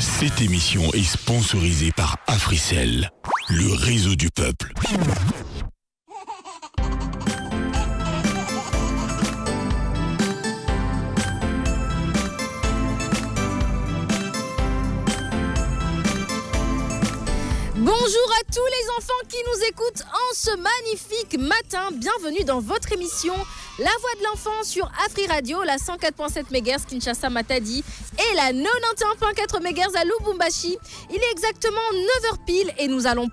Cette émission est sponsorisée par Africell, le réseau du peuple. Bonjour à tous les enfants qui nous écoutent en ce magnifique matin. Bienvenue dans votre émission La Voix de l'Enfant sur Afri Radio, la 104.7 MHz Kinshasa Matadi et la 91.4 MHz à Lubumbashi. Il est exactement 9h pile et nous allons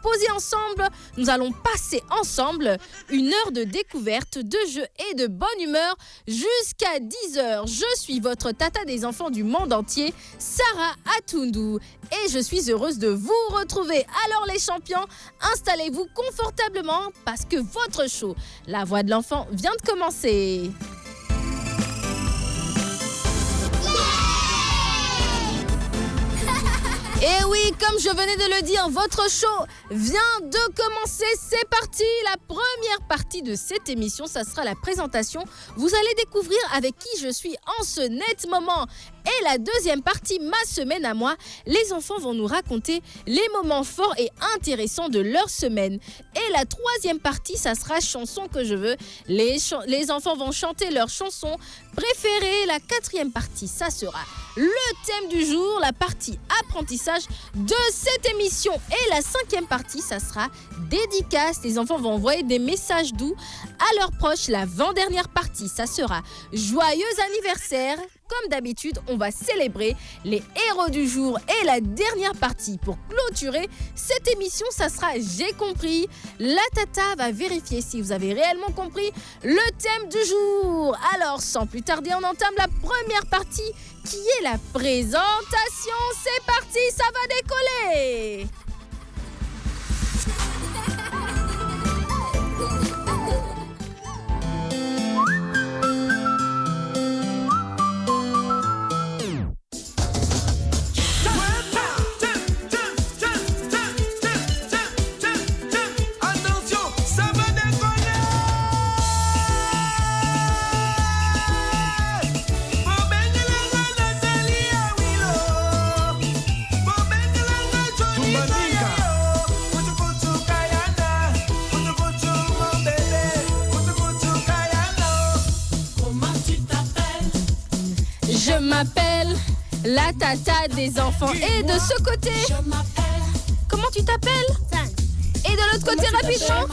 passer ensemble une heure de découverte, de jeu et de bonne humeur jusqu'à 10h. Je suis votre tata des enfants du monde entier, Sarah Atundu, et je suis heureuse de vous retrouver. Alors les champions, installez-vous confortablement parce que votre show, La Voix de l'Enfant, vient de commencer. Et oui, comme je venais de le dire, votre show vient de commencer. C'est parti. La première partie de cette émission, ça sera la présentation. Vous allez découvrir avec qui je suis en ce net moment. Et la deuxième partie, ma semaine à moi, les enfants vont nous raconter les moments forts et intéressants de leur semaine. Et la troisième partie, ça sera chanson que je veux. Les enfants vont chanter leur chanson préférée. La quatrième partie, ça sera le thème du jour, la partie apprentissage de cette émission. Et la cinquième partie, ça sera dédicace. Les enfants vont envoyer des messages doux à leurs proches. L'avant-dernière partie, ça sera joyeux anniversaire. Comme d'habitude, on va célébrer les héros du jour. Et la dernière partie, pour clôturer cette émission, ça sera J'ai compris. La tata va vérifier si vous avez réellement compris le thème du jour. Alors, sans plus tarder, on entame la première partie qui est la présentation. C'est parti, ça va décoller. Je m'appelle la tata des enfants. Et de ce côté, comment tu t'appelles? Et de l'autre côté, rapidement.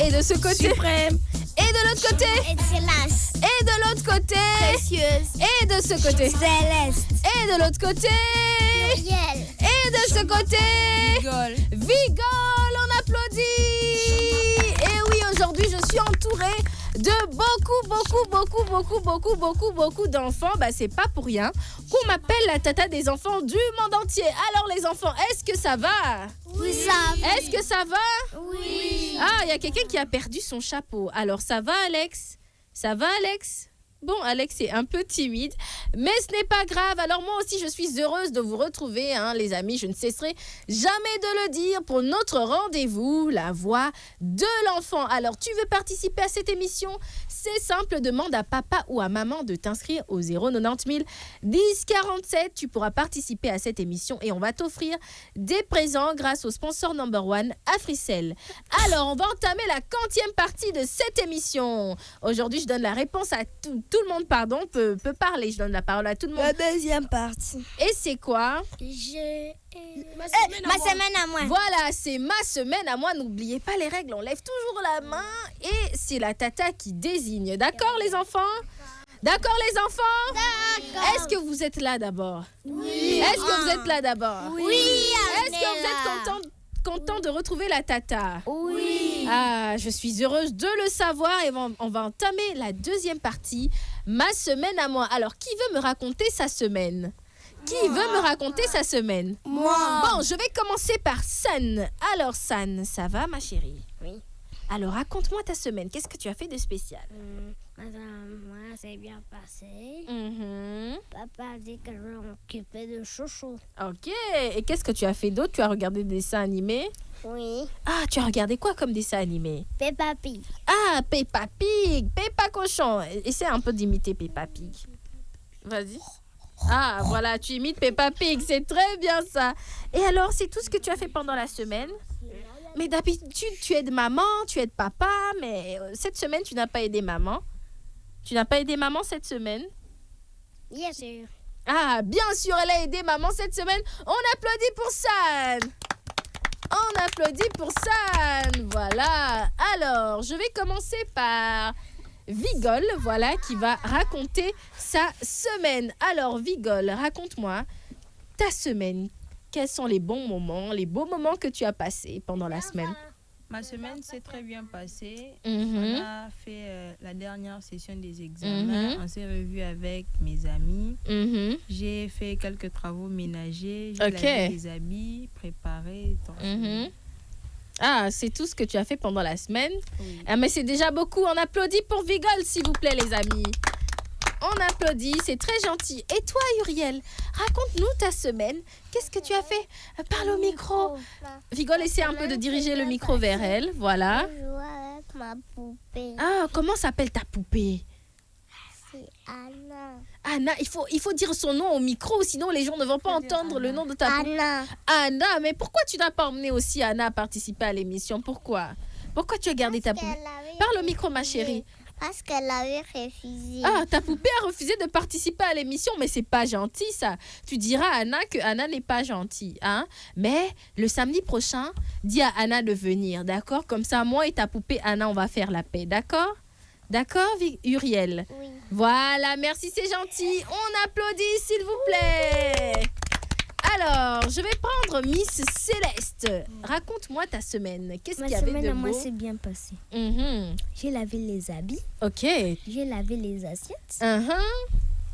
Et de ce côté, Suprême. Et de l'autre côté, Excellence. Et de l'autre côté, Précieuse. Et de ce côté, Céleste. Et de l'autre côté, Pluriel. Et de ce côté, Vigole, on applaudit. Et oui, aujourd'hui, je suis entourée de beaucoup d'enfants. C'est pas pour rien qu'on m'appelle la tata des enfants du monde entier. Alors les enfants, est-ce que ça va? Oui, ça va. Est-ce que ça va? Oui. Ah, il y a quelqu'un qui a perdu son chapeau. Alors ça va, Alex? Ça va, Alex? Bon, Alex est un peu timide, mais ce n'est pas grave. Alors moi aussi, je suis heureuse de vous retrouver, les amis. Je ne cesserai jamais de le dire pour notre rendez-vous, la voix de l'enfant. Alors, tu veux participer à cette émission? C'est simple, demande à papa ou à maman de t'inscrire au 090 000 10 47. Tu pourras participer à cette émission et on va t'offrir des présents grâce au sponsor number one, Africell. Alors, on va entamer la 40e partie de cette émission. Aujourd'hui, je donne la réponse à tout le monde, peut parler. Je donne la parole à tout le monde. La deuxième partie. Et c'est quoi? Ma semaine à moi. Voilà, c'est ma semaine à moi. N'oubliez pas les règles. On lève toujours la main et c'est la tata qui désigne. D'accord, les enfants? D'accord, les enfants? D'accord. Est-ce que vous êtes là d'abord? Oui. Est-ce que vous êtes là d'abord? Oui. Est-ce que vous êtes content de retrouver la tata? Oui. Ah, je suis heureuse de le savoir et on va entamer la deuxième partie, ma semaine à moi. Alors, qui veut me raconter sa semaine? Qui veut me raconter sa semaine? Moi. Bon, je vais commencer par San. Alors, San, ça va, ma chérie? Oui. Alors, raconte-moi ta semaine. Qu'est-ce que tu as fait de spécial? Madame, moi, c'est bien passé. Mhm. Papa a dit que je vais m'occuper de chouchou. Ok. Et qu'est-ce que tu as fait d'autre? Tu as regardé des dessins animés? Oui. Ah, tu as regardé quoi comme dessin animé? Peppa Pig. Ah, Peppa Pig, Peppa Cochon. Essaie un peu d'imiter Peppa Pig. Vas-y. Ah, voilà, tu imites Peppa Pig, c'est très bien ça. Et alors, c'est tout ce que tu as fait pendant la semaine? Mais d'habitude, tu aides maman, tu aides papa, mais cette semaine, tu n'as pas aidé maman. Tu n'as pas aidé maman cette semaine? Bien sûr. Ah, bien sûr, elle a aidé maman cette semaine. On applaudit pour San. On applaudit pour San. Voilà. Alors, je vais commencer par Vigole, voilà, qui va raconter sa semaine. Alors, Vigole, raconte-moi ta semaine. Quels sont les bons moments, les beaux moments que tu as passés pendant la semaine? Ma semaine s'est très bien passée. Mhm. On a fait la dernière session des examens. On s'est revus avec mes amis. Mhm. J'ai fait quelques travaux ménagers. J'ai Ok. lavé les habits, préparé. Mhm. Ah, c'est tout ce que tu as fait pendant la semaine. Oui. Ah, mais c'est déjà beaucoup. On applaudit pour Vigole, s'il vous plaît, les amis. On applaudit, c'est très gentil. Et toi, Uriel, raconte-nous ta semaine. Qu'est-ce que tu as fait? Parle au micro. Vigole, essaie un peu de diriger le micro vers elle. Voilà. Je joue avec ma poupée. Ah, comment s'appelle ta poupée? C'est Anna. Anna, il faut dire son nom au micro, sinon les gens ne vont pas entendre le nom de ta poupée. Anna. Anna, mais pourquoi tu n'as pas emmené aussi Anna à participer à l'émission? Pourquoi? Pourquoi tu as gardé ta poupée? Parle au micro, ma chérie. Parce qu'elle avait refusé. Ah, ta poupée a refusé de participer à l'émission, mais c'est pas gentil ça. Tu diras à Anna que Anna n'est pas gentille, hein. Mais le samedi prochain, dis à Anna de venir, d'accord? Comme ça, moi et ta poupée Anna, on va faire la paix, d'accord? D'accord, Uriel? Oui. Voilà, merci, c'est gentil. On applaudit, s'il vous plaît. Alors, je vais prendre Miss Céleste. Raconte-moi ta semaine. Qu'est-ce qu'il y avait de beau? s'est bien passée. Mhm. J'ai lavé les habits, Ok. j'ai lavé les assiettes, Mhm.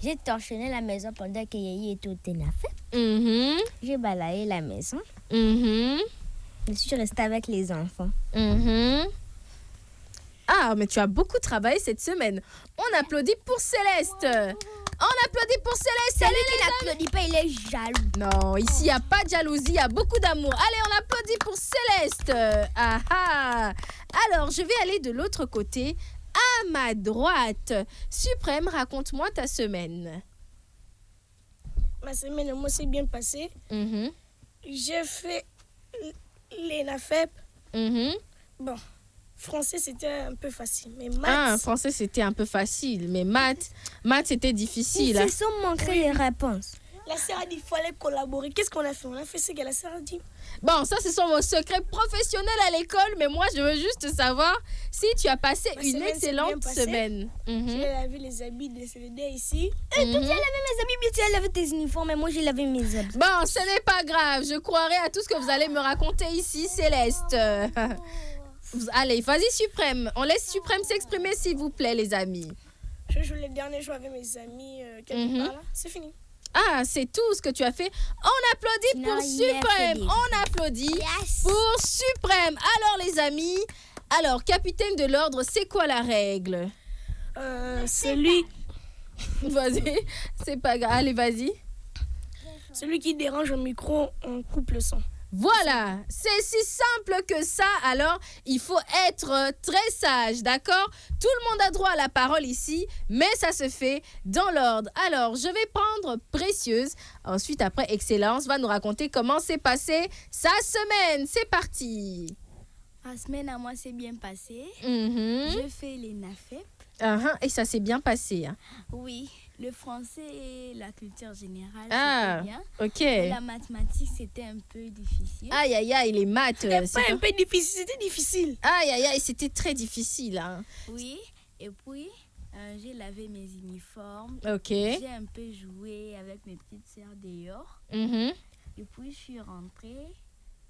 j'ai torchonné la maison pendant que Yayi était au Ténafé, Mhm. j'ai balayé la maison, Mhm. je suis restée avec les enfants. Mhm. Ah, mais tu as beaucoup travaillé cette semaine. On applaudit pour Céleste. On applaudit pour Céleste. Celui Allez, qui n'applaudit pas, il est jaloux. non, ici, il n'y a pas de jalousie, il y a beaucoup d'amour. Allez, on applaudit pour Céleste. Ah ah. Alors, je vais aller de l'autre côté, à ma droite. Suprême, raconte-moi ta semaine. Ma semaine, moi, s'est bien passée. Mhm. J'ai fait les NAFEP. Mhm. Bon, français, c'était un peu facile. Mais Ah, maths, français, c'était un peu facile, mais maths, c'était difficile. Ils se sont manqués les réponses. la sœur a dit qu'il fallait collaborer. Qu'est-ce qu'on a fait? On a fait ce que la sœur a dit. Bon, ça, ce sont vos secrets professionnels à l'école, mais moi, je veux juste savoir si tu as passé Ma une semaine s'est excellente bien passée. semaine. Mhm. J'ai lavé les habits de CDD ici. Mhm. Mes amis, bien tu as lavé tes uniformes, mais moi j'ai lavé mes habits. Bon, ce n'est pas grave. Je croirai à tout ce que vous allez me raconter ici, Céleste. Allez, vas-y, Suprême. On laisse Suprême s'exprimer, s'il vous plaît, les amis. Je joue les derniers jours avec mes amis. Quelque part là. C'est fini. Ah, c'est tout ce que tu as fait. On applaudit Tu pour n'as rien Suprême. fait. On applaudit pour Suprême. Alors, les amis, alors, capitaine de l'ordre, c'est quoi la règle? Celui C'est pas grave. Allez, vas-y. qui dérange au micro, on coupe le son. Voilà, c'est si simple que ça. Alors, il faut être très sage, d'accord? Tout le monde a droit à la parole ici, mais ça se fait dans l'ordre. Alors, je vais prendre Précieuse. Ensuite, après, Excellence va nous raconter comment s'est passée sa semaine. C'est parti. Ma semaine à moi s'est bien passée. Mhm. J'ai fait les NAFEP. Et ça s'est bien passé, hein. Oui, le français et la culture générale, Ah, c'était bien. ok. Et la mathématique, c'était un peu difficile. Aïe, aïe, aïe, les maths. C'était c'est pas un pas- peu difficile, c'était difficile. Aïe, aïe, aïe, c'était très difficile, hein. Oui, et puis j'ai lavé mes uniformes. Ok. J'ai un peu joué avec mes petites sœurs dehors. Mhm. Et puis je suis rentrée.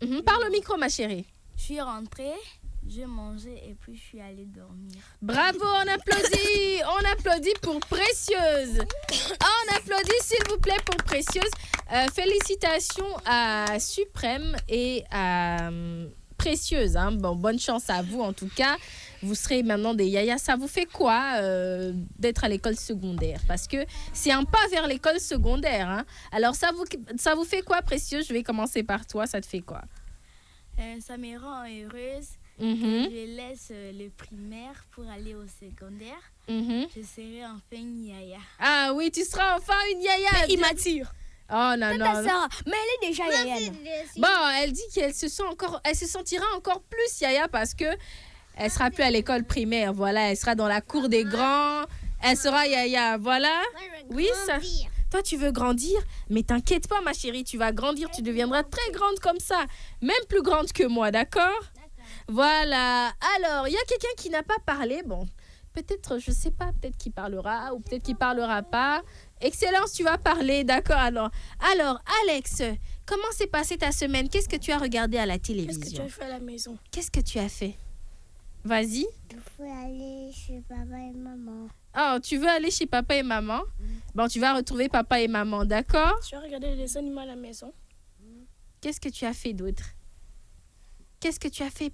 Mhm. Parle au micro, ma chérie. Je suis rentrée, j'ai mangé et puis je suis allée dormir. Bravo, on applaudit. On applaudit pour Précieuse. On applaudit, s'il vous plaît, pour Précieuse. Félicitations à Suprême et à Précieuse, hein. Bon, bonne chance à vous, en tout cas. Vous serez maintenant des yayas. Ça vous fait quoi d'être à l'école secondaire? Parce que c'est un pas vers l'école secondaire, hein. Alors, ça vous fait quoi, Précieuse? Je vais commencer par toi. Ça te fait quoi? Ça me rend heureuse Mhm. Je laisse le primaire pour aller au secondaire. Mhm. Je serai enfin une yaya. Ah oui, tu seras enfin une yaya. Immature. Oh non, non. Mais elle est déjà yaya. non? Bon, elle dit qu'elle se sentira encore plus yaya parce que elle sera plus à l'école primaire. Voilà, elle sera dans la cour des grands. Elle sera yaya. Voilà. Oui, ça. Toi, tu veux grandir, mais t'inquiète pas, ma chérie, tu vas grandir, tu deviendras très grande comme ça, même plus grande que moi, d'accord? Voilà. Alors, il y a quelqu'un qui n'a pas parlé. Bon, peut-être, je sais pas, peut-être qu'il parlera ou peut-être qu'il parlera pas. Excellence, tu vas parler, d'accord? Alors, Alex, comment s'est passée ta semaine? Qu'est-ce que tu as regardé à la Qu'est-ce que tu télévision? as fait à la maison? Qu'est-ce que tu as fait? Vas-y. Il faut aller chez papa et maman. Oh, tu veux aller chez papa et maman? Bon, tu vas retrouver papa et maman, d'accord? Tu as regardé les animaux à la maison? Qu'est-ce que tu as fait d'autre? Qu'est-ce que tu as fait?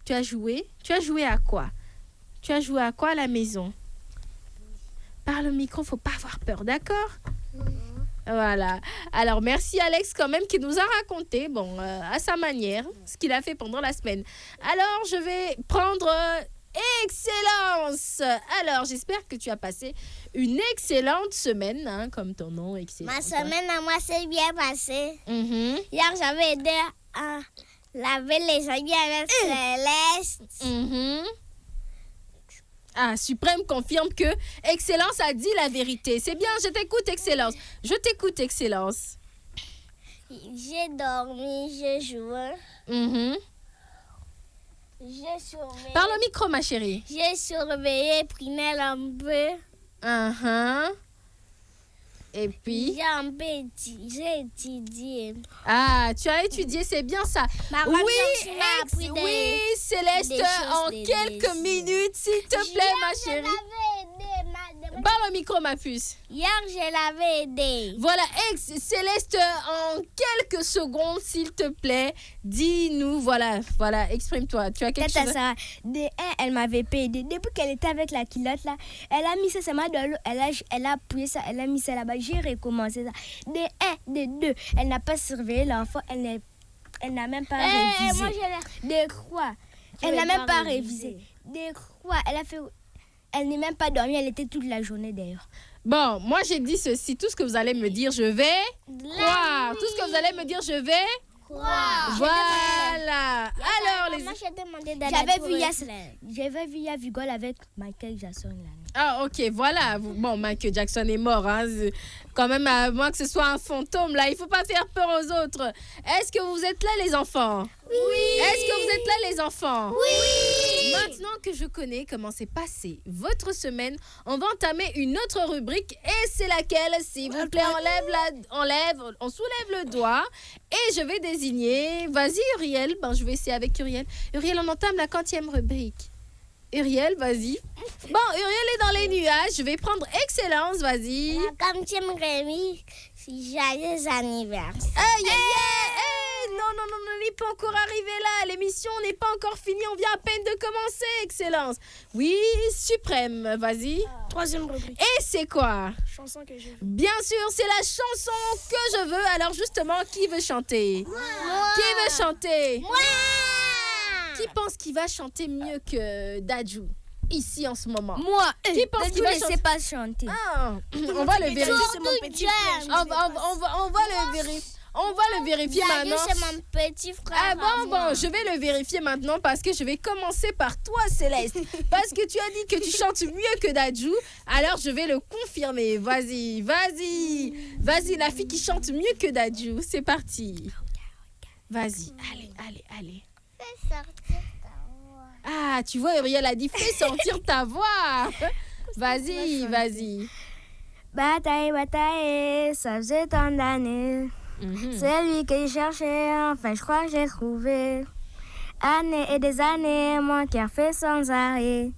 Tu as joué? Tu as joué à quoi? Tu as joué à quoi à la maison? Parle au micro, faut pas avoir peur, d'accord? Voilà. Alors, merci Alex quand même qui nous a raconté, bon, à sa manière, ce qu'il a fait pendant la semaine. Alors, je vais prendre Excellence. Alors, j'espère que tu as passé une excellente semaine, hein, comme ton nom, Excellence. Ma semaine à moi s'est bien passée. Mhm, Hier, j'avais aidé à laver les habits avec Céleste. mhm. Ah, Suprême confirme que Excellence a dit la vérité. C'est bien, je t'écoute, Excellence. Je t'écoute, Excellence. J'ai dormi, j'ai joué, Mhm. j'ai surveillé. Parle au micro, ma chérie. J'ai surveillé Prunelle un peu. Uh-huh. Et puis, J'ai étudié. ah, tu as étudié, c'est bien ça. Ma Oui, grande-mère m'a appris oui, Céleste, des choses, en des quelques minutes, s'il te plaît, ma chérie. Parle au micro, ma puce. Hier, je l'avais aidé. Voilà, Céleste, en quelques secondes, s'il te plaît, dis-nous, voilà, exprime-toi. Tu as quelque chose à... Elle m'avait pas aidé. Depuis qu'elle était avec la culotte là, elle a mis ça, ça m'a dans l'eau. Elle a appuyé ça, elle a mis ça là-bas. J'ai recommencé ça. De deux, elle n'a pas surveillé l'enfant. Elle n'a même pas révisé. Moi, De quoi? Elle n'a même pas révisé. De quoi? Elle n'est même pas dormie. Elle était toute la journée d'ailleurs. Bon, moi j'ai dit ceci, tout ce que vous allez me dire, je vais croire. Tout ce que vous allez me dire, je vais voilà. Alors, les... Moi, je t'ai demandé d'aller J'avais vu Yavigol avec Michael Jackson là. Ah, ok, voilà. Bon, Michael Jackson est mort. Hein. Quand même, à moins que ce soit un fantôme, là, il faut pas faire peur aux autres. Est-ce que vous êtes là, les enfants? Oui. Est-ce que vous êtes là, les enfants? Oui. Maintenant que je connais comment s'est passée votre semaine, on va entamer une autre rubrique. Et c'est laquelle? S'il vous plaît, on soulève le doigt. Et je vais désigner... Vas-y, Uriel. Ben, je vais essayer avec Uriel. Uriel, on entame la 40e rubrique. Uriel, vas-y. Bon, Uriel est dans les nuages. Je vais prendre Excellence, vas-y. Comme tu me remis, joyeux anniversaire. Aïe, aïe, aïe. Non, on n'est pas encore arrivé là. L'émission n'est pas encore finie. On vient à peine de commencer, Excellence. Oui, Suprême, vas-y. Troisième rubrique. Et c'est quoi? Chanson que je veux. Bien sûr, c'est la chanson que je veux. Alors justement, qui veut chanter? Moi. Qui veut chanter? Moi. Qui pense qu'il va chanter mieux que Dadju ici en ce moment? Moi, Qui pense qu'il va ne chanter? sais pas chanter. Ah, on va le vérifier. C'est mon petit frère. On va le vérifier. On va le vérifier maintenant. C'est mon petit frère. Ah bon, je vais le vérifier maintenant parce que je vais commencer par toi, Céleste. Parce que tu as dit que tu chantes mieux que Dadju. Alors, je vais le confirmer. Vas-y, la fille qui chante mieux que Dadju. C'est parti. Vas-y, allez. Fais sortir ta voix. Ah, tu vois, Uriel a dit fais sortir ta voix. Vas-y. Bataille, ça faisait tant d'années. C'est lui que je cherchais, enfin je crois que j'ai trouvé. Années et des années, mon cœur fait sans arrêt.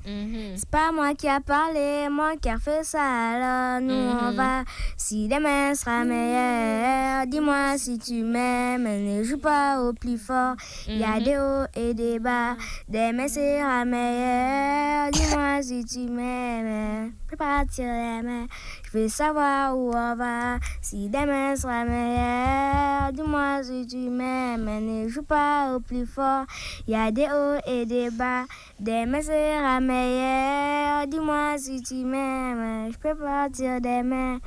C'est pas moi qui a parlé, mon cœur fait ça. Alors nous on va, si demain sera meilleur. Dis-moi si tu m'aimes, ne joue pas au plus fort. Il y a des hauts et des bas, demain sera meilleur. Dis-moi si tu m'aimes. peux partir demain. Je veux savoir où on va, si demain sera meilleur. Dis-moi si tu m'aimes, mais ne joue pas au plus fort. Il y a des hauts et des bas, demain sera meilleur. Dis-moi si tu m'aimes, je peux partir demain.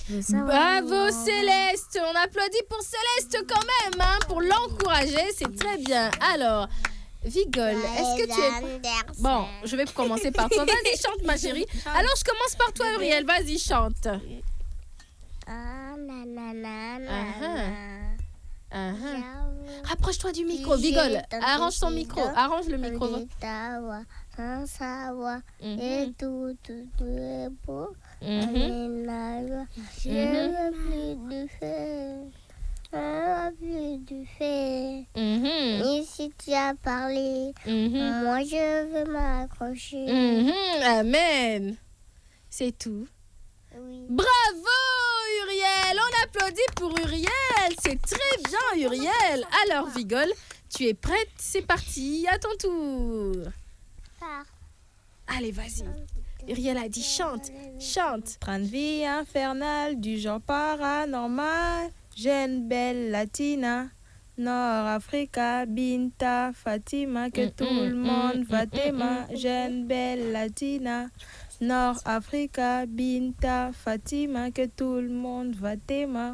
Bravo Céleste, on applaudit pour Céleste quand même, hein, pour l'encourager, c'est très bien. Alors, Vigole, est-ce que tu es... Bon, je vais commencer par toi. Vas-y, chante ma chérie. Alors, je commence par toi Uriel, vas-y, chante. Rapproche-toi du micro, Vigole. Arrange ton micro, arrange le micro. Sans savoir, et tout est beau. Je veux plus de feu. Je veux plus de feu. Et si tu as parlé, moi je veux m'accrocher. Amen. C'est tout. Oui. Bravo Uriel, on applaudit pour Uriel. C'est très bien Uriel. Alors Vigole, tu es prête? C'est parti, à ton tour. Allez, vas-y. Uriel a dit chante, chante. Train de vie infernale du genre paranormal. Jeune belle latina. Nord-Africa, Binta, Fatima, que tout le monde va t'aimer. Jeune belle latina. Nord-Africa, Binta, Fatima, que tout le monde va t'aimer.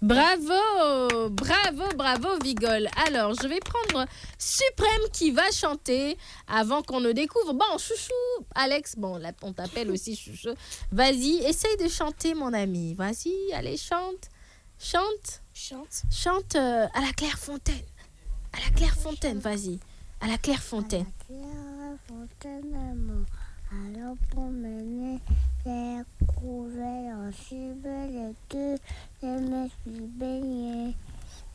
Bravo, bravo, bravo Vigole. Alors, je vais prendre Suprême qui va chanter avant qu'on ne découvre. Bon, chouchou, Alex, bon, là, on t'appelle aussi chouchou. Vas-y, essaye de chanter mon ami. Vas-y, allez, chante. Chante. Chante à la Clairefontaine. À la Clairefontaine, vas-y. À la Clairefontaine. Alors pour mener, j'ai trouvé un super étude, je me suis baignée.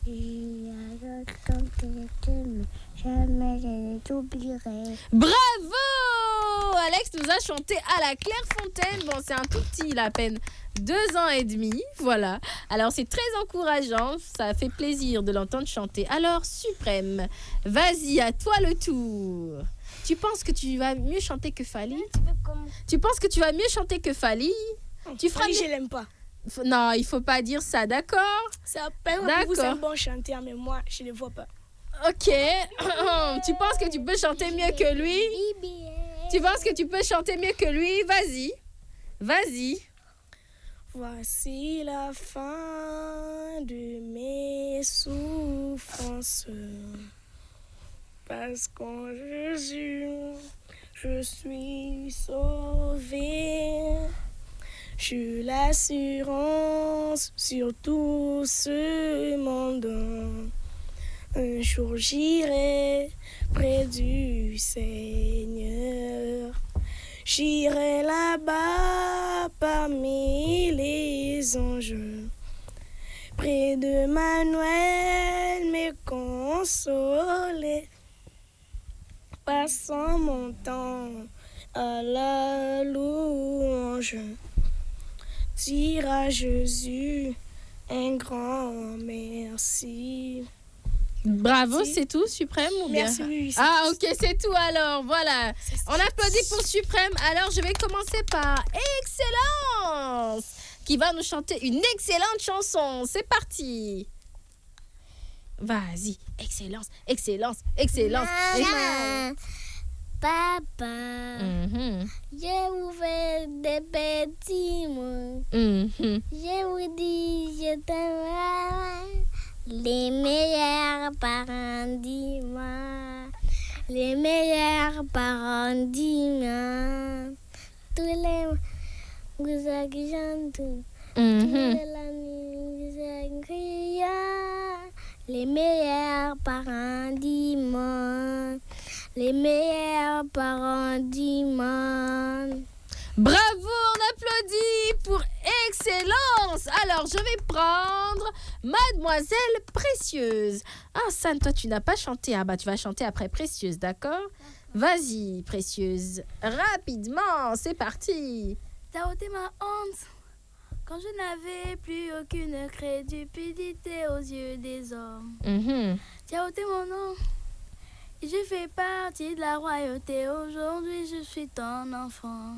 J'y ai tenté mais jamais je ne t'oublierai. Bravo! Alex nous a chanté à la Clairefontaine. Bon, c'est un tout petit, il a à peine 2 ans et demi. Voilà. Alors, c'est très encourageant. Ça fait plaisir de l'entendre chanter. Alors, Suprême, vas-y, à toi le tour. Tu penses que tu vas mieux chanter que Fally? Tu penses que tu vas mieux chanter que Fally? Tu feras Fally, mieux... je l'aime pas. Non, il faut pas dire ça, d'accord? C'est à peine pour vous, c'est un bon chanteur, mais moi, je ne le vois pas. Ok. Tu penses que tu peux chanter mieux que lui? Tu penses que tu peux chanter mieux que lui? Vas-y. Vas-y. Voici la fin de mes souffrances. Parce qu'en Jésus, je suis sauvée. J'ai l'assurance sur tout ce monde. Un jour j'irai près du Seigneur. J'irai là-bas parmi les anges. Près de Manuel, me consoler. Passant mon temps à la louange. Dire à Jésus un grand merci. Bravo, c'est tout, Suprême ou bien? Merci, oui. Ah, ok, c'est tout alors, voilà. On applaudit pour Suprême. Alors, je vais commencer par Excellence, qui va nous chanter une excellente chanson. C'est parti. Vas-y, Excellence, Excellence, Excellence. Maman, papa, je vous fais des petits mots. Je vous dis, je t'aime. Les meilleurs parents, dis-moi. Les meilleurs parents, dis-moi. Tous les gousses qui chantent, tous les nuits qui les meilleurs parents, dis-moi. Les meilleurs parents, dis-moi. Bravo, on applaudit pour Excellence. Alors, je vais prendre Mademoiselle Précieuse. Ah, San, toi, tu n'as pas chanté. Ah, bah, tu vas chanter après Précieuse, d'accord? Vas-y, Précieuse. Rapidement, c'est parti. T'as ôté ma honte quand je n'avais plus aucune crédulité aux yeux des hommes. Tu as ôté mon nom. Et je fais partie de la royauté. Aujourd'hui, je suis ton enfant.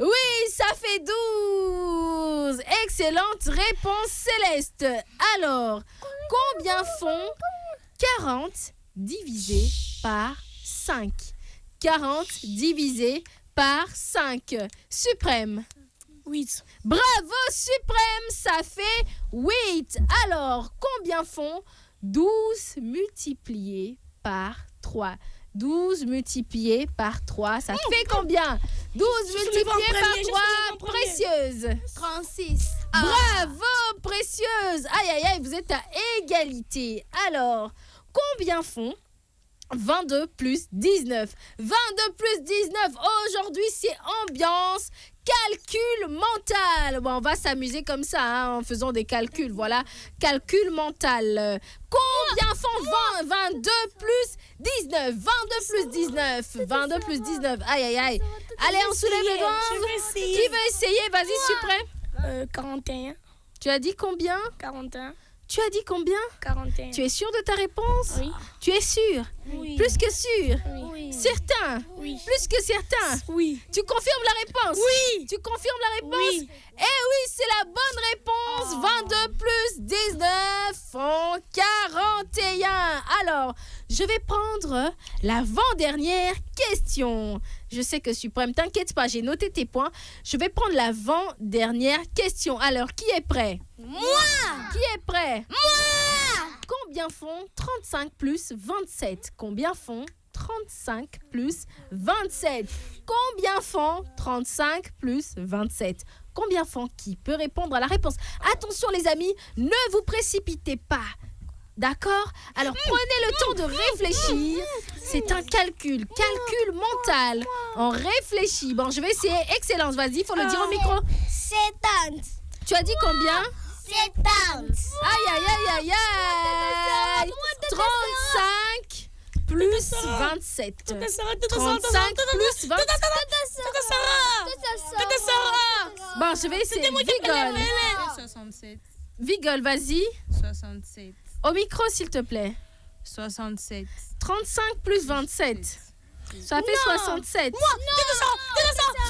Oui, ça fait 12. Excellente réponse, Céleste. Alors, combien font 40 divisé par 5? 40 divisé par 5. Suprême. 8. Bravo, Suprême, ça fait 8. Alors, combien font 12 multiplié par 3? 12 multiplié par 3, ça fait combien? 12 multiplié par 3, Précieuse. 36. Bravo, Précieuse. Aïe, aïe, aïe, vous êtes à égalité. Alors, combien font 22 plus 19? 22 plus 19, aujourd'hui c'est ambiance, calcul mental. Bon, on va s'amuser comme ça, hein, en faisant des calculs, voilà. Calcul mental. Combien font 22 plus 19? 22 plus 19. 22 plus 19. Aïe, aïe, aïe. Allez, on soulève les doigts. Qui veut essayer? Vas-y, Suprême. 41. Tu as dit combien? 41. Tu as dit combien? 41. Tu es sûr de ta réponse? Oui. Tu es sûr? Oui. Plus que sûr? Oui. Certain? Oui. Plus que certain? Oui. Tu confirmes la réponse? Oui. Tu confirmes la réponse? Oui. Eh oui, c'est la bonne réponse. 22 plus 19 font 41. Alors, je vais prendre l'avant-dernière question. Je sais que Suprême, t'inquiète pas, j'ai noté tes points. Je vais prendre l'avant-dernière question. Alors, qui est prêt? Moi! Qui est prêt? Moi! Combien font 35 plus 27? Combien font 35 plus 27? Combien font 35 plus 27? Combien font? Qui peut répondre à la réponse? Attention les amis, ne vous précipitez pas. D'accord? Alors prenez le temps de réfléchir. C'est un calcul mental. On réfléchit. Bon, je vais essayer. Excellence, vas-y, il faut le dire au micro. 70. Tu as dit combien? 70. Aïe, aïe, aïe, aïe, aïe. 35 plus 27. 35 plus 27. Bon, je vais essayer. Vigole. 67. Vigole, vas-y. 67. Au micro, s'il te plaît. 67. 35 plus 27. Ça fait 67. Tu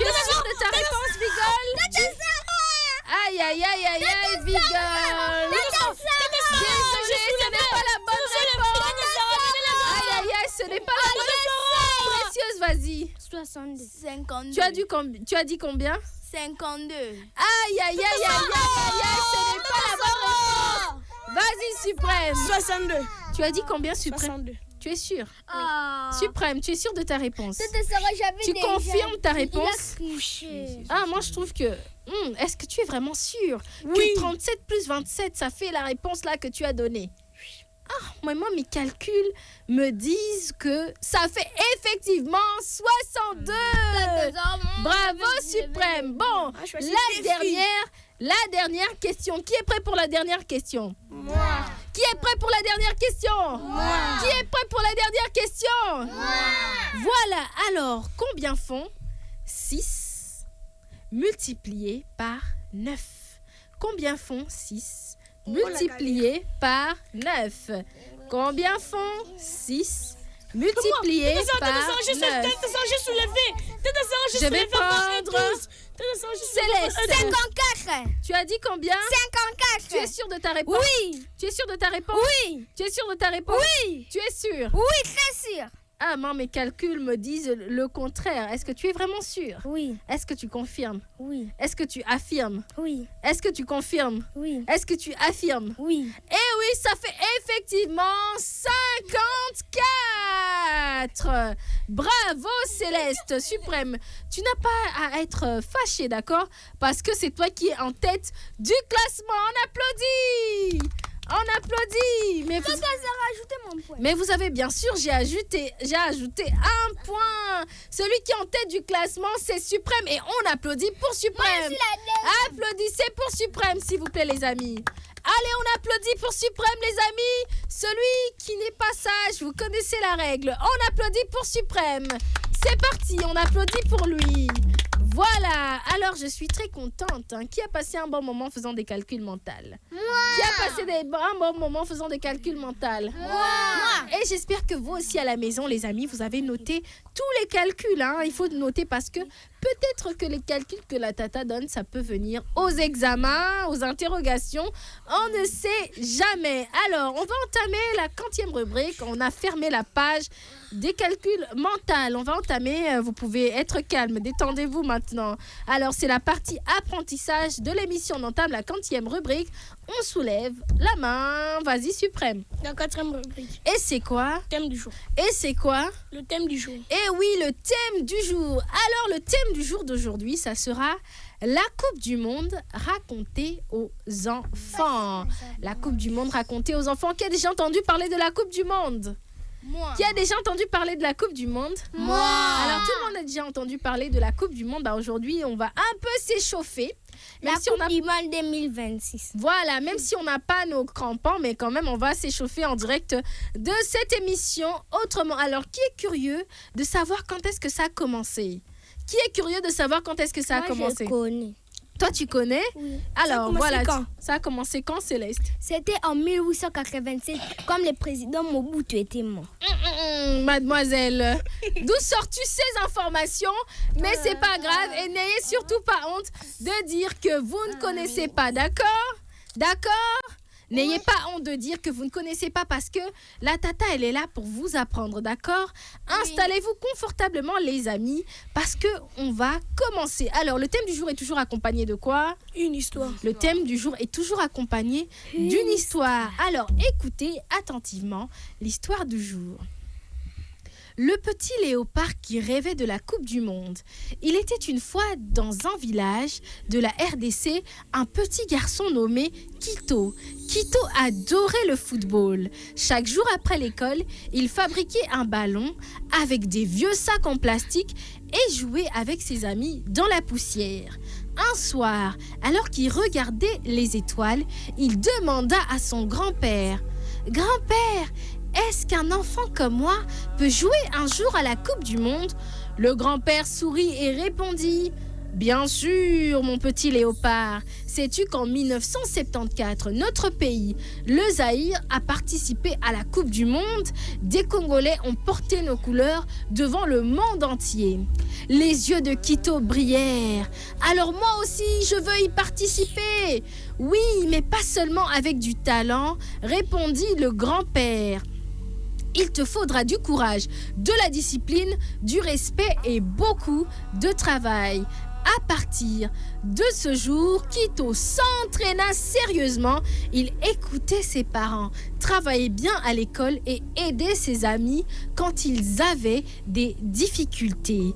es sûr de ta réponse, Vigole? Aïe, aïe, aïe, aïe, aïe, Vigole. Désolée, ce n'est pas la bonne réponse. Aïe, aïe, aïe, ce n'est pas la bonne réponse. Précieuse, vas-y. 62. 52. Tu as dit combien? 52. Aïe, aïe, aïe, aïe, aïe, aïe, aïe, ce n'est pas la bonne réponse. Vas-y, Suprême. 62. Tu as dit combien, Suprême? 62. Tu es sûr? Suprême, tu es sûr de ta réponse? Tu Tu confirmes ta réponse? couché. Ah, moi je trouve que... est-ce que tu es vraiment sûr Oui. que 37 plus 27, ça fait la réponse là que tu as donnée? Ah, moi, mes calculs me disent que ça fait effectivement 62. Bravo, Suprême. Bon, la dernière question. Qui est prêt pour la dernière question? Moi. Qui est prêt pour la dernière question? Moi. Qui est prêt pour la dernière question? Voilà, alors, combien font 6 multiplié par 9? Combien font 6 multiplié par 9? Combien font 6 multiplié par 9? Je vais prendre Céleste. 54. Tu as dit combien? 54. Tu es sûr de ta réponse? Oui. Tu es sûr de ta réponse? Oui. Tu es sûr de ta réponse? Oui. Tu es sûr? Oui, très sûr. Ah, moi, mes calculs me disent le contraire. Est-ce que tu es vraiment sûr? Oui, Est-ce que tu confirmes? oui, Est-ce que tu affirmes? oui, Est-ce que tu confirmes? oui, Est-ce que tu affirmes? oui. Eh oui, ça fait effectivement 54. Bravo Céleste, Suprême. Tu n'as pas à être fâché, d'accord? Parce que c'est toi qui es en tête du classement. On applaudit. On applaudit. Mais vous avez bien sûr, j'ai ajouté un point. Celui qui est en tête du classement, c'est Suprême. Et on applaudit pour Suprême. Applaudissez pour Suprême, s'il vous plaît, les amis. Allez, on applaudit pour Suprême, les amis. Celui qui n'est pas sage, vous connaissez la règle. On applaudit pour Suprême. C'est parti, on applaudit pour lui. Voilà, alors je suis très contente. Qui a passé un bon moment faisant des calculs mentaux? Moi. Qui a passé un bon moment faisant des calculs mentaux? Moi. Et j'espère que vous aussi à la maison, les amis, vous avez noté tous les calculs. Il faut noter parce que peut-être que les calculs que la tata donne, ça peut venir aux examens, aux interrogations. On ne sait jamais. Alors, on va entamer la 40e rubrique. On a fermé la page des calculs mentaux. On va entamer, vous pouvez être calme, détendez-vous maintenant. Alors, c'est la partie apprentissage de l'émission. On entame la 40e rubrique. On soulève la main. Vas-y, Suprême. La 4e rubrique. Et c'est quoi? Thème du jour. Et c'est quoi? Le thème du jour. Et oui, le thème du jour. Alors, le thème du jour d'aujourd'hui, ça sera la Coupe du Monde racontée aux enfants. La Coupe du Monde racontée aux enfants. Qui a déjà entendu parler de la Coupe du Monde? Moi. Qui a déjà entendu parler de la Coupe du Monde? Moi. Alors, tout le monde a déjà entendu parler de la Coupe du Monde. Aujourd'hui, on va un peu s'échauffer. La Coupe du Monde 2026. Voilà, même si on n'a pas nos crampons, mais quand même, on va s'échauffer en direct de cette émission. Autrement, alors, qui est curieux de savoir quand est-ce que ça a commencé? Qui est curieux de savoir quand est-ce que ça a commencé? Je connais. Toi, tu connais? Oui. Alors, voilà. Quand? Ça a commencé quand, Céleste? C'était en 1887, comme le président Mobutu était mort. Mademoiselle, d'où sors-tu ces informations? Mais c'est pas grave et n'ayez surtout pas honte de dire que vous ne connaissez pas, d'accord? D'accord? N'ayez pas honte de dire que vous ne connaissez pas parce que la tata, elle est là pour vous apprendre, d'accord? Installez-vous confortablement, les amis, parce qu'on va commencer. Alors, le thème du jour est toujours accompagné de quoi? Une histoire. Le thème du jour est toujours accompagné d'une histoire. Alors, écoutez attentivement l'histoire du jour. Le petit léopard qui rêvait de la Coupe du Monde. Il était une fois dans un village de la RDC un petit garçon nommé Kito. Kito adorait le football. Chaque jour après l'école, il fabriquait un ballon avec des vieux sacs en plastique et jouait avec ses amis dans la poussière. Un soir, alors qu'il regardait les étoiles, il demanda à son grand-père « Grand-père, est-ce qu'un enfant comme moi peut jouer un jour à la Coupe du Monde ?» Le grand-père sourit et répondit « Bien sûr, mon petit léopard. Sais-tu qu'en 1974, notre pays, le Zaïre, a participé à la Coupe du Monde? Des Congolais ont porté nos couleurs devant le monde entier. » Les yeux de Kito brillèrent. « Alors moi aussi, je veux y participer. »« Oui, mais pas seulement avec du talent, » répondit le grand-père. Il te faudra du courage, de la discipline, du respect et beaucoup de travail. À partir de ce jour, Kito s'entraîna sérieusement. Il écoutait ses parents, travaillait bien à l'école et aidait ses amis quand ils avaient des difficultés.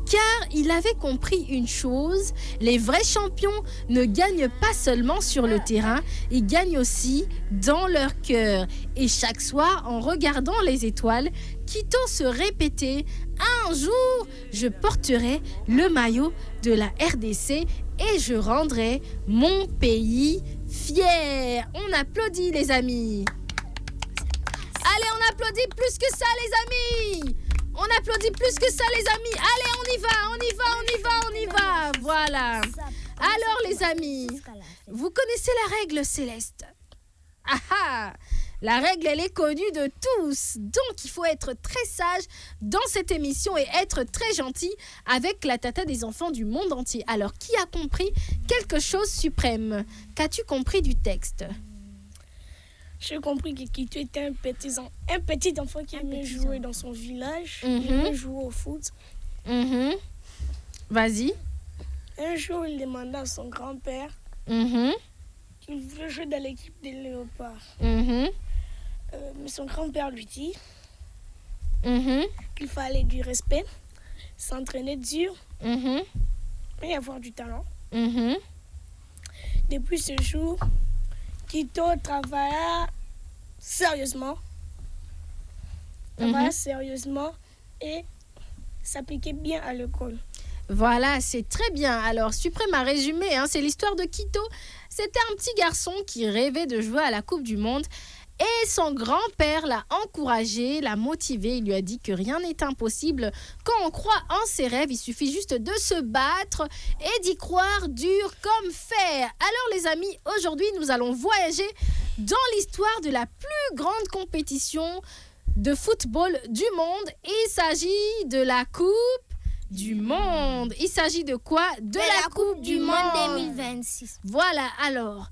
Car il avait compris une chose, les vrais champions ne gagnent pas seulement sur le terrain, ils gagnent aussi dans leur cœur. Et chaque soir, en regardant les étoiles, Kito se répétait « Un jour, je porterai le maillot de la RDC et je rendrai mon pays fier. » On applaudit, les amis. Allez, on applaudit plus que ça, les amis. On applaudit plus que ça, les amis. Allez, on y va. Voilà. Alors, les amis, vous connaissez la règle, Céleste? La règle, elle est connue de tous. Donc, il faut être très sage dans cette émission et être très gentil avec la tata des enfants du monde entier. Alors, qui a compris quelque chose, Suprême? Qu'as-tu compris du texte? J'ai compris que Kito était un petit enfant qui aimait jouer dans son village. Il aimait jouer au foot. Vas-y. Un jour, il demanda à son grand-père qu'il voulait jouer dans l'équipe des léopards. Mais son grand-père lui dit qu'il fallait du respect, s'entraîner dur et avoir du talent. Depuis ce jour, Kito travailla sérieusement et s'appliquait bien à l'école. Voilà, c'est très bien. Alors, Suprême a résumé, c'est l'histoire de Kito. C'était un petit garçon qui rêvait de jouer à la Coupe du Monde. Et son grand-père l'a encouragé, l'a motivé. Il lui a dit que rien n'est impossible. Quand on croit en ses rêves, il suffit juste de se battre et d'y croire dur comme fer. Alors les amis, aujourd'hui, nous allons voyager dans l'histoire de la plus grande compétition de football du monde. Il s'agit de la Coupe du monde. Il s'agit de quoi? De la Coupe du Monde 2026. Voilà, alors,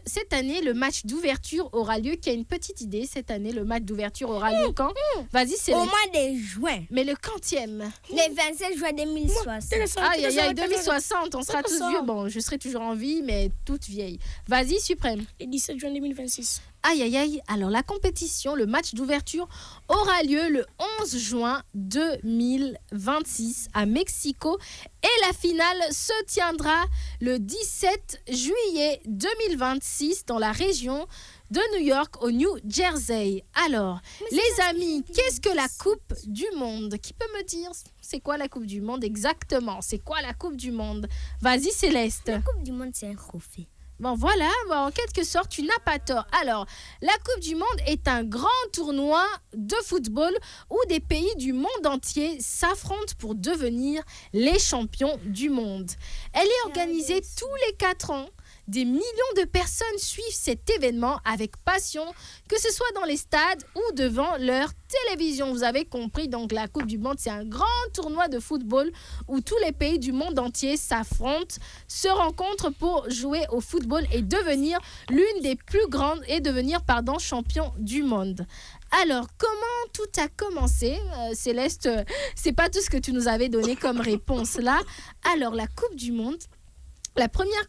cette année, le match d'ouverture aura lieu. Qui a une petite idée? Cette année, le match d'ouverture aura lieu quand? Vas-y, c'est au mois de juin. Mais le quantième? Le 27 juin 2060. Aïe, 2060, on sera tous vieux. Bon, je serai toujours en vie, mais toute vieille. Vas-y, Suprême. Le 17 juin 2026. Aïe. Alors, la compétition, le match d'ouverture aura lieu le 11 juin 2026 à Mexico. Et la finale se tiendra le 17 juillet 2026 dans la région de New York au New Jersey. Alors, les amis, qu'est-ce que la Coupe du Monde? Qui peut me dire c'est quoi la Coupe du Monde exactement? C'est quoi la Coupe du Monde? Vas-y, Céleste. La Coupe du Monde, c'est un trophée. Bon, voilà, en quelque sorte, tu n'as pas tort. Alors, la Coupe du Monde est un grand tournoi de football où des pays du monde entier s'affrontent pour devenir les champions du monde. Elle est organisée tous les 4 ans. Des millions de personnes suivent cet événement avec passion, que ce soit dans les stades ou devant leur télévision. Vous avez compris, donc la Coupe du Monde, c'est un grand tournoi de football où tous les pays du monde entier s'affrontent, se rencontrent pour jouer au football et devenir champion du monde. Alors, comment tout a commencé? Céleste, c'est pas tout ce que tu nous avais donné comme réponse là. Alors, la première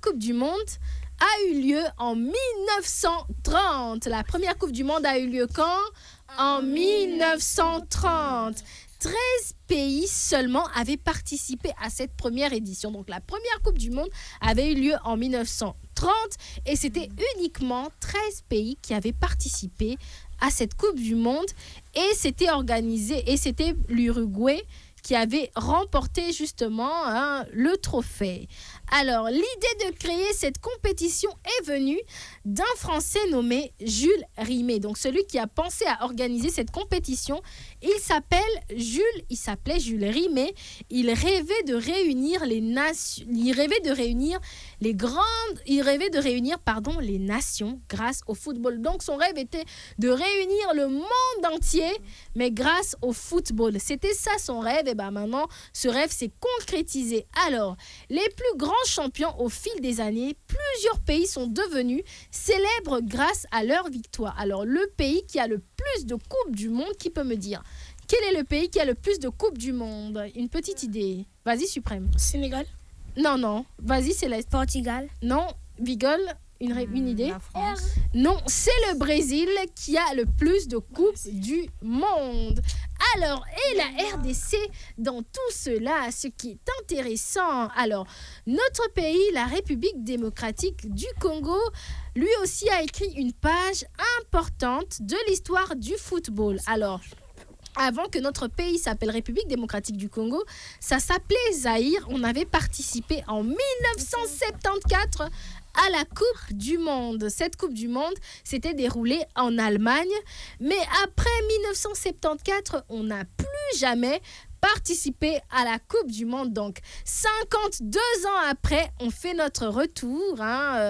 Coupe du Monde a eu lieu en 1930. La première Coupe du Monde a eu lieu quand? En 1930. 13 pays seulement avaient participé à cette première édition. Donc la première Coupe du Monde avait eu lieu en 1930 et c'était uniquement 13 pays qui avaient participé à cette Coupe du Monde et c'était organisé et c'était l'Uruguay qui avait remporté justement le trophée. Alors, l'idée de créer cette compétition est venue d'un Français nommé Jules Rimet. Donc, celui qui a pensé à organiser cette compétition, il s'appelait Jules Rimet. Il rêvait de réunir les nations grâce au football. Donc, son rêve était de réunir le monde entier, mais grâce au football. C'était ça son rêve. Et bien maintenant, ce rêve s'est concrétisé. Alors, les plus grands champions au fil des années, plusieurs pays sont devenus célèbres grâce à leur victoire. Alors, le pays qui a le plus de coupes du monde, qui peut me dire quel est le pays qui a le plus de coupes du monde? Une petite idée. Vas-y, Suprême. Sénégal. Non. Vas-y, Céleste. Portugal. Non. Bigol. Une idée? La France. Non, c'est le Brésil qui a le plus de coupes du monde. Alors, et la RDC dans tout cela, ce qui est intéressant. Alors, notre pays, la République démocratique du Congo, lui aussi a écrit une page importante de l'histoire du football. Alors, avant que notre pays s'appelle République démocratique du Congo, ça s'appelait Zaïre. On avait participé en 1974 à la Coupe du Monde. Cette Coupe du Monde s'était déroulée en Allemagne. Mais après 1974, on n'a plus jamais participé à la Coupe du Monde. Donc, 52 ans après, on fait notre retour à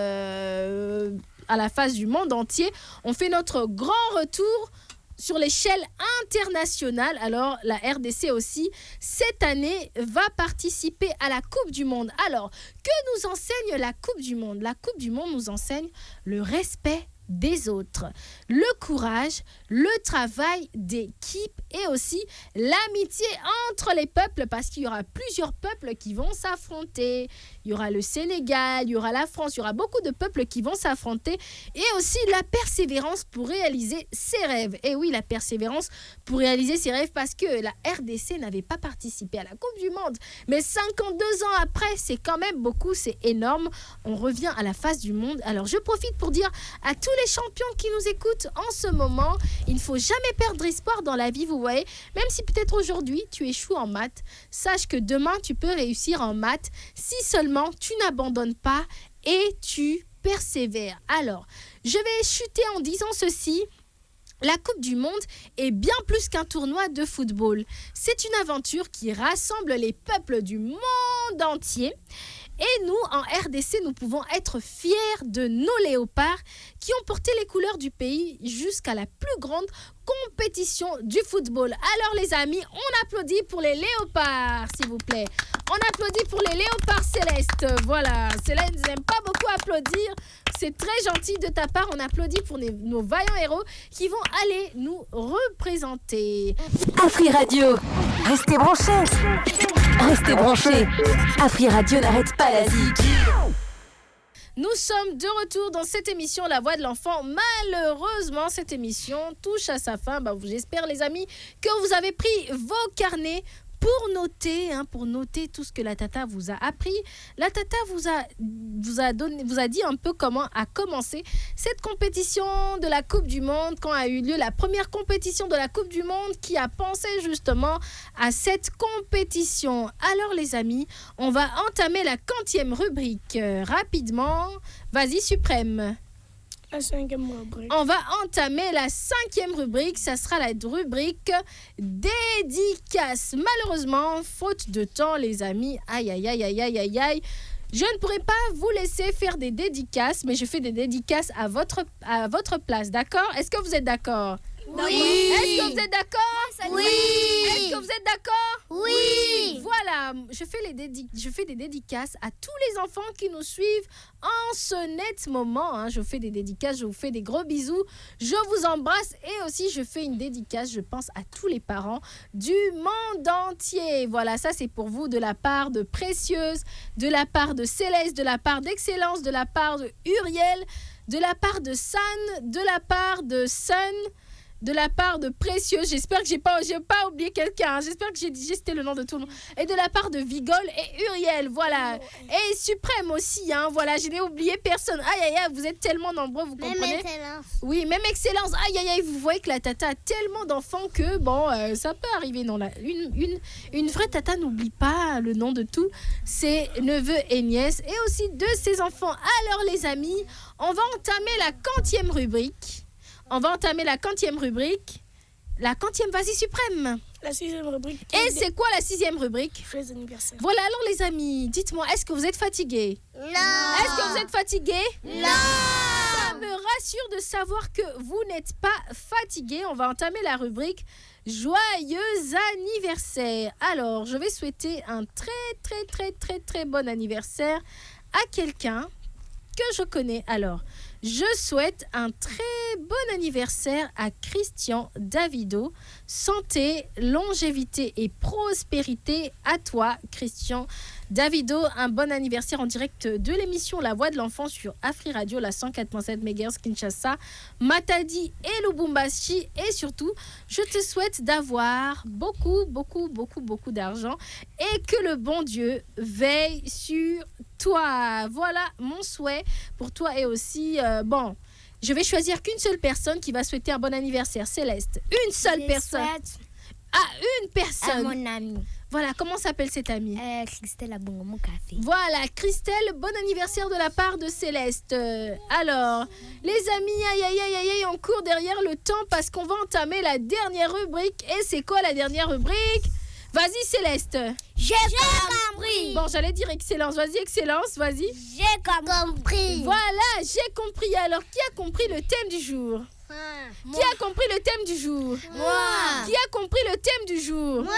la face du monde entier. On fait notre grand retour sur l'échelle internationale. Alors, la RDC aussi, cette année, va participer à la Coupe du Monde. Alors, que nous enseigne la Coupe du Monde? La Coupe du Monde nous enseigne le respect des autres, le courage, le travail d'équipe et aussi l'amitié entre les peuples, parce qu'il y aura plusieurs peuples qui vont s'affronter. Il y aura le Sénégal, il y aura la France, il y aura beaucoup de peuples qui vont s'affronter, et aussi la persévérance pour réaliser ses rêves. Et oui, la persévérance pour réaliser ses rêves, parce que la RDC n'avait pas participé à la Coupe du Monde. Mais 52 ans après, c'est quand même beaucoup, c'est énorme. On revient à la face du monde. Alors, je profite pour dire à tous les champions qui nous écoutent en ce moment, il ne faut jamais perdre espoir dans la vie, vous voyez. Même si peut-être aujourd'hui tu échoues en maths, sache que demain tu peux réussir en maths si seulement tu n'abandonnes pas et tu persévères. Alors, je vais chuter en disant ceci. La Coupe du Monde est bien plus qu'un tournoi de football. C'est une aventure qui rassemble les peuples du monde entier. Et nous, en RDC, nous pouvons être fiers de nos léopards qui ont porté les couleurs du pays jusqu'à la plus grande compétition du football. Alors les amis, on applaudit pour les léopards, s'il vous plaît. On applaudit pour les léopards célestes. Voilà, Céleste n'aime pas beaucoup applaudir. C'est très gentil de ta part. On applaudit pour nos vaillants héros qui vont aller nous représenter. Afri Radio, restez branchés. Restez branchés. Afri Radio n'arrête pas la zik. Nous sommes de retour dans cette émission La Voix de l'Enfant. Malheureusement, cette émission touche à sa fin. J'espère, les amis, que vous avez pris vos carnets pour noter tout ce que la Tata vous a appris. La Tata vous a dit un peu comment a commencé cette compétition de la Coupe du Monde, quand a eu lieu la première compétition de la Coupe du Monde, qui a pensé justement à cette compétition. Alors les amis, on va entamer la 40e rubrique rapidement. Vas-y Suprême. La 5e rubrique. On va entamer la 5e rubrique. Ça sera la rubrique dédicace. Malheureusement, faute de temps, les amis. Aïe. Je ne pourrai pas vous laisser faire des dédicaces, mais je fais des dédicaces à votre place. D'accord? Est-ce que vous êtes d'accord? Oui. Est-ce que vous êtes d'accord? Oui. Est-ce que vous êtes d'accord? Oui. Voilà, je fais des dédicaces à tous les enfants qui nous suivent en ce net moment. Je fais des dédicaces, je vous fais des gros bisous. Je vous embrasse et aussi je fais une dédicace, je pense, à tous les parents du monde entier. Voilà, ça c'est pour vous, de la part de Précieuse, de la part de Céleste, de la part d'Excellence, de la part de Uriel, de la part de San, de la part de Sun, de la part de Précieuse, j'espère que j'ai pas oublié quelqu'un, j'espère que j'ai cité le nom de tout le monde, et de la part de Vigole et Uriel, voilà, et Suprême aussi, voilà, je n'ai oublié personne. Aïe, vous êtes tellement nombreux, vous comprenez? Même Excellence. Oui, même Excellence. Aïe, vous voyez que la Tata a tellement d'enfants que, ça peut arriver. Non, là, une vraie Tata n'oublie pas le nom de tous ses neveux et nièces, et aussi de ses enfants. Alors les amis, on va entamer la 40e rubrique. La 40e, vas-y Suprême. La 6e rubrique. Et c'est quoi la 6e rubrique? Joyeux anniversaire. Voilà, alors les amis, dites-moi, est-ce que vous êtes fatigués? Non. Est-ce que vous êtes fatigués? Non. Ça me rassure de savoir que vous n'êtes pas fatigués. On va entamer la rubrique Joyeux anniversaire. Alors, je vais souhaiter un très bon anniversaire à quelqu'un que je connais. Alors, je souhaite un très bon anniversaire à Christian Davido. Santé, longévité et prospérité à toi, Christian Davido. Un bon anniversaire en direct de l'émission La Voix de l'Enfant sur Afri Radio, la 104.7 MHz Kinshasa, Matadi et Lubumbashi. Et surtout, je te souhaite d'avoir beaucoup d'argent et que le bon Dieu veille sur toi. Voilà mon souhait pour toi. Et aussi, je vais choisir qu'une seule personne qui va souhaiter un bon anniversaire. Céleste, une seule personne. Une personne. À mon amie. Voilà, comment s'appelle cette amie? Christelle à Bongo Café. Voilà, Christelle, bon anniversaire de la part de Céleste. Alors, les amis, aïe, on court derrière le temps parce qu'on va entamer la dernière rubrique. Et c'est quoi la dernière rubrique? Vas-y Céleste. J'ai compris. Bon, j'allais dire Excellence. Vas-y Excellence, vas-y. J'ai compris. Voilà, j'ai compris. Alors, qui a compris le thème du jour? Qui a compris le thème du jour? Moi. Qui a compris le thème du jour? Moi.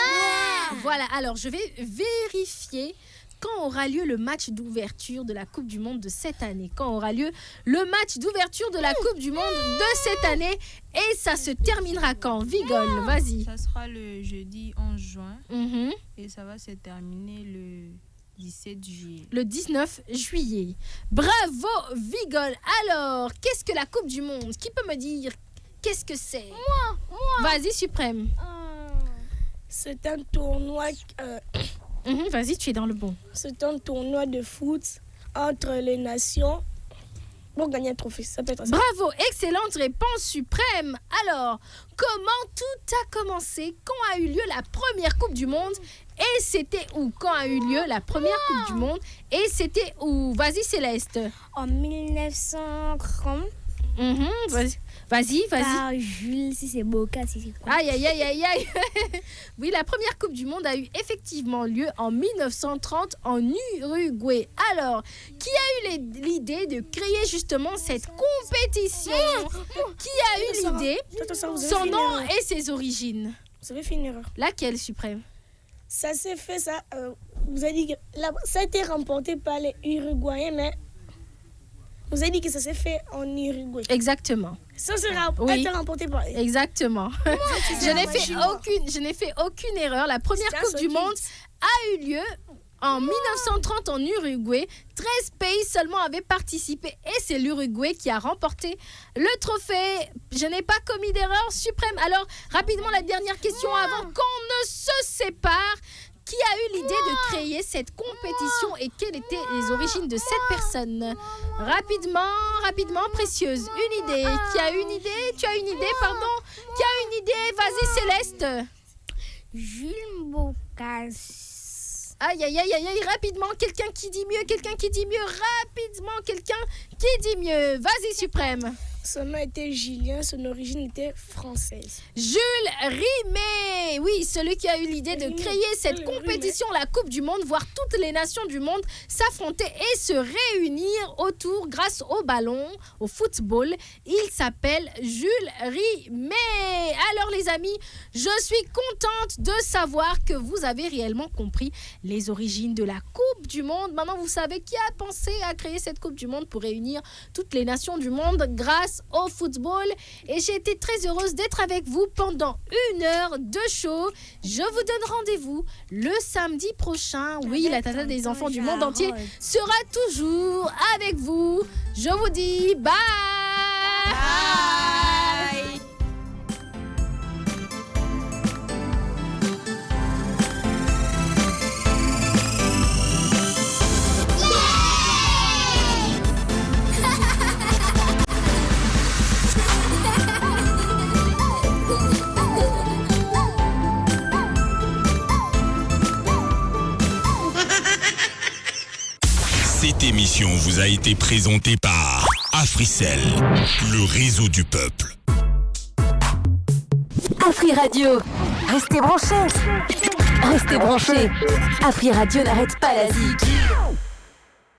Voilà, alors je vais vérifier quand aura lieu le match d'ouverture de la Coupe du Monde de cette année. Quand aura lieu le match d'ouverture de la Coupe du Monde de cette année. Et ça se terminera quand? Vigole, vas-y. Ça sera le jeudi 11 juin. Et ça va se terminer le 17 juillet. Le 19 juillet. Bravo, Vigole. Alors, qu'est-ce que la Coupe du Monde? Qui peut me dire qu'est-ce que c'est? Moi. Vas-y, Suprême. C'est un tournoi... vas-y, tu es dans le bon. C'est un tournoi de foot entre les nations pour gagner un trophée. Ça peut être ça. Bravo, excellente réponse, Suprême. Alors, comment tout a commencé? Quand a eu lieu la première Coupe du Monde? Et c'était où? Quand a eu lieu la première Coupe du Monde? Et c'était où? Vas-y, Céleste. En 1930. Vas-y. Jules, si c'est Boca, si c'est quoi. Aïe. Oui, la première Coupe du Monde a eu effectivement lieu en 1930 en Uruguay. Alors, qui a eu l'idée de créer justement cette compétition? Qui a eu l'idée? Son nom et ses origines. Vous avez fait une erreur. Laquelle, Suprême? Ça s'est fait, vous avez dit que ça a été remporté par les Uruguayens, mais vous avez dit que ça s'est fait en Uruguay. Exactement. Ça a été remporté par eux. Exactement. Je n'ai fait aucune erreur. La première Coupe du Monde a eu lieu en 1930 en Uruguay. 13 pays seulement avaient participé et c'est l'Uruguay qui a remporté le trophée. Je n'ai pas commis d'erreur, Suprême. Alors, rapidement, la dernière question avant qu'on ne se sépare. Qui a eu l'idée de créer cette compétition et quelles étaient les origines de cette personne? Rapidement, précieuse. Une idée. Qui a une idée? Tu as une idée, pardon? Qui a une idée? Vas-y, Céleste. Jules Bocas. Aïe, rapidement, quelqu'un qui dit mieux, rapidement, quelqu'un qui dit mieux. Vas-y, Suprême. Son nom était Julien, son origine était française. Jules Rimet, oui, celui qui a eu l'idée de créer cette compétition, la Coupe du Monde, voir toutes les nations du monde s'affronter et se réunir autour grâce au ballon, au football. Il s'appelle Jules Rimet. Alors les amis, je suis contente de savoir que vous avez réellement compris les origines de la Coupe du Monde. Maintenant, vous savez qui a pensé à créer cette Coupe du Monde pour réunir toutes les nations du monde grâce au football. Et j'ai été très heureuse d'être avec vous pendant 1 heure de show. Je vous donne rendez-vous le samedi prochain. Oui, la tata des enfants du monde entier sera toujours avec vous. Je vous dis bye. Cette émission vous a été présentée par Africell, le réseau du peuple. Afri Radio, restez branchés. Afri Radio n'arrête pas la zik.